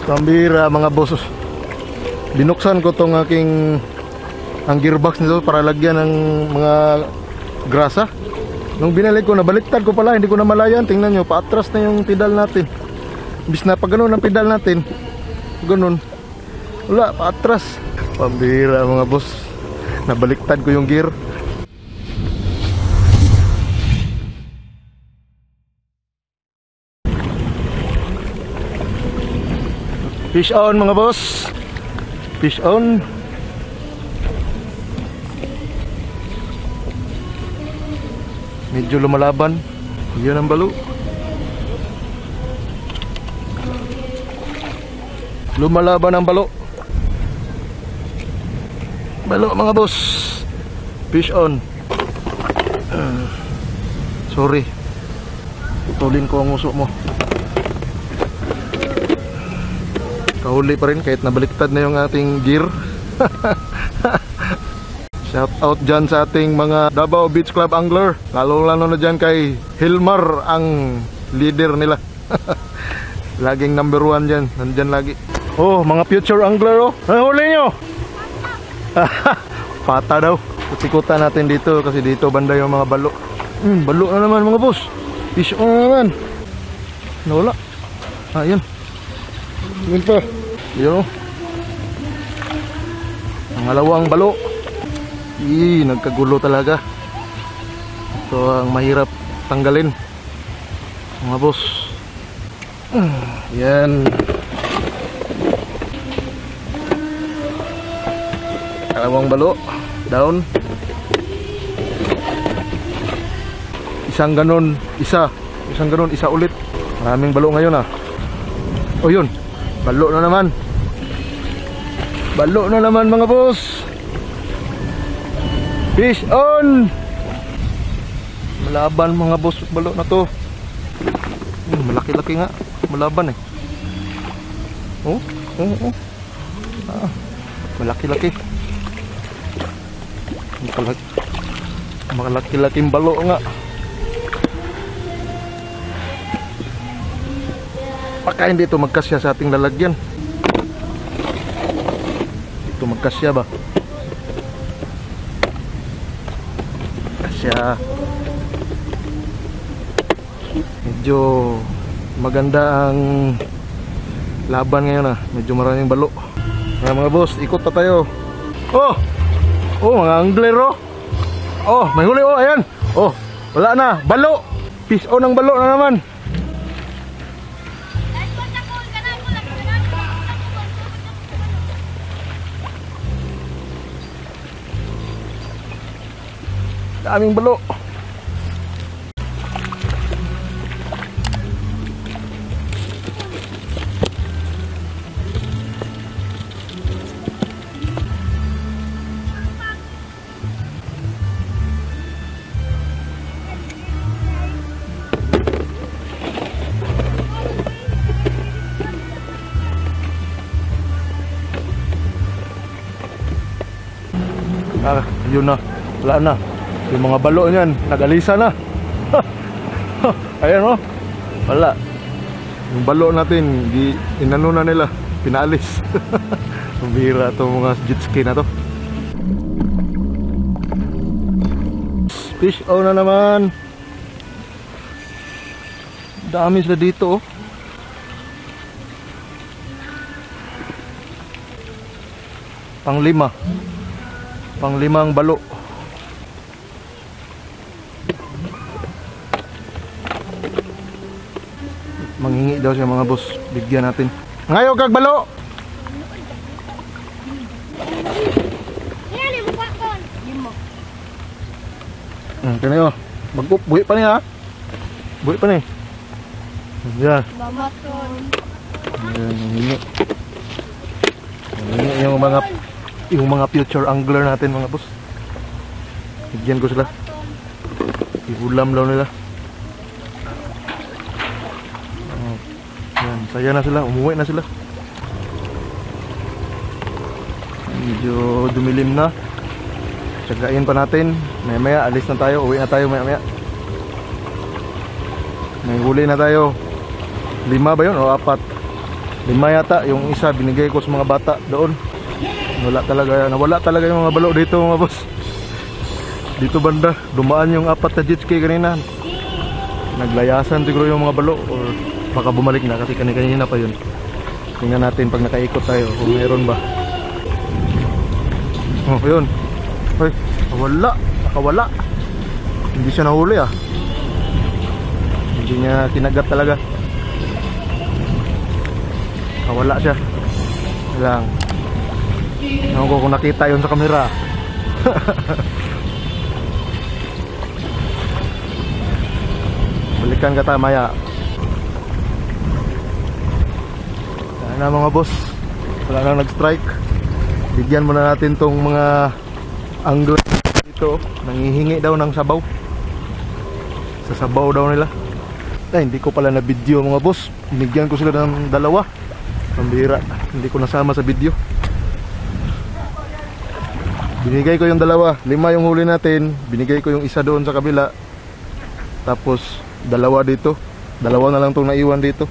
Pambira mga boss. Binuksan ko tong aking ang gearbox nito para lagyan ng mga grasa. Nung binalik ko, nabaliktad ko pala, hindi ko na malayan. Tingnan nyo, paatras na yung pedal natin. Bis na pag ganun ang pedal natin, ganun, wala, paatras. Pambira mga boss, nabaliktad ko yung gear. Fish on mga boss. Fish on. Medyo lumalaban. Yan ang balo. Lumalaban ang balo. Balo mga boss. Fish on. Sorry. Tulin ko ang uso mo. Kahuli pa rin kahit nabaliktad na yung ating gear. Shout out dyan sa ating mga Davao Beach Club angler. Lalo na dyan kay Hilmar, ang leader nila. Laging number 1 dyan. Nandyan lagi. Oh, mga future angler oh. Ano huli nyo? Pata daw. Sikutan natin dito kasi dito banda yung mga balo. Balo na naman mga boss. Fish on na naman. Nawala. Yun. Yun pa. Yun. Ang alawang balo. Nagkagulo talaga. Ito ang mahirap tanggalin mga boss. Yan. Alawang balo. Down. Isang ganon. Isang ganon. Isa ulit. Maraming balo ngayon Oh yun. Balo na naman. Balo na naman mga boss. Fish on. Malaban mga boss. Balo na to. Malaki-laki nga. Malaban Oh. Malaki-laki. Malaki-laking balo nga. Baka hindi ito magkasya sa ating lalagyan. Ito magkasya ba? Kasya. Medyo maganda ang laban ngayon Medyo maraming balo. Mga boss, ikot pa tayo. Oh, mga angler Oh, may huli ayan. Oh, wala na, balo. Fish on ang balo na naman. Daming balo. Yun na. Wala na. Yung mga balo niyan, nag-alisa na. Ayan wala. Yung balo natin, inano na nila, pinaalis. Bira itong mga jet ski na to. Fish on na naman. Dami sila dito Pang-limang balo. Manghingi daw siya mga boss. Bigyan natin. Ngayon kag balo. Kanayo. Buhi pa niya Buhi pa niya. Yan. Manghingi. Yung mga future angler natin mga boss. Bigyan ko sila. Iulam daw nila. Yan, saya na sila, umuwi na sila. Medyo dumilim na. Tsagain pa natin. Maya alis na tayo, uwi na tayo maya. May huli na tayo. 5 ba yun o 4? 5 yata, yung isa binigay ko sa mga bata doon. Nawala talaga yung mga balo dito mga boss. Dito banda, dumaan yung 4 na jet ski kanina. Naglayasan siguro yung mga balo or baka bumalik na kasi kanina pa yun. Tingnan natin pag nakaikot tayo kung meron ba. Oh, yun. Hoy, nakawala. Hindi siya nahuli ah. Hindi niya kinagat talaga. Nakawala siya. Lang. Ewan ko kung nakita yun sa kamera. Balikan ka tayo maya. Yan na mga boss. Wala nang nag-strike. Bigyan muna natin tong mga angler dito. Nangihingi daw ng sabaw. Sa sabaw daw nila. Ay, hindi ko pala na video mga boss. Binigyan ko sila ng 2. Pambira. Hindi ko nasama sa video. Binigay ko yung 2. 5 yung huli natin. Binigay ko yung isa doon sa kabila. Tapos 2 dito. 2 na lang itong naiwan dito.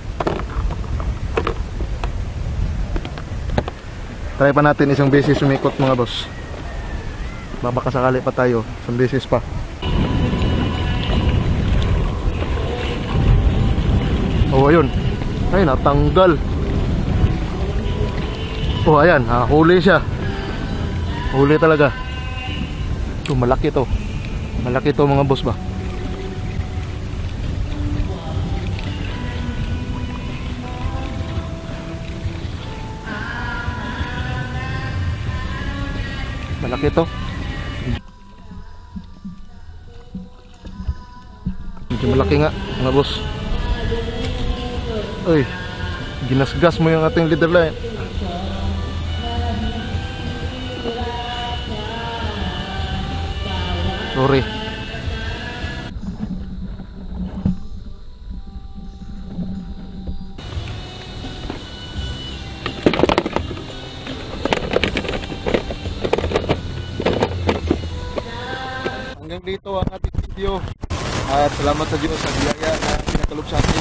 Try pa natin isang beses sumikot mga boss. Baka sakali pa tayo. Isang beses pa. Oh, ayun. Ay, natanggal. Oh, ayan. Huli siya. Huli talaga. Ito, malaki to. Malaki to mga boss ba. Malaki to. Medyo malaki nga mga boss. Uy, ginasgas mo yung ating leader line. Sorry. Hanggang dito ang ating video. At salamat sa Diyos sa biyaya na pinakalob sa ating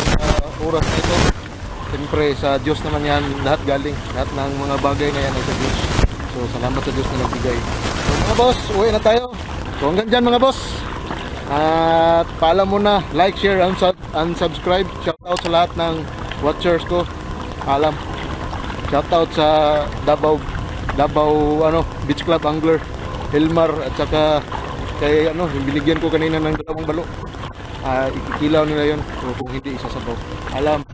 oras na ito. Siyempre sa Diyos naman yan lahat galing. Lahat ng mga bagay na yan ay sa Diyos. So salamat sa Diyos na nagbigay. So mga boss, uwi na tayo. So hanggang dyan mga boss. At paalam muna, like, share, and subscribe. Shoutout sa lahat ng watchers ko. Paalam. Shoutout sa Davao Beach Club Angler Hilmar at saka kay yung binigyan ko kanina ng 2 balo. Ikikilaw nila yun. So kung hindi isasabaw. Alam.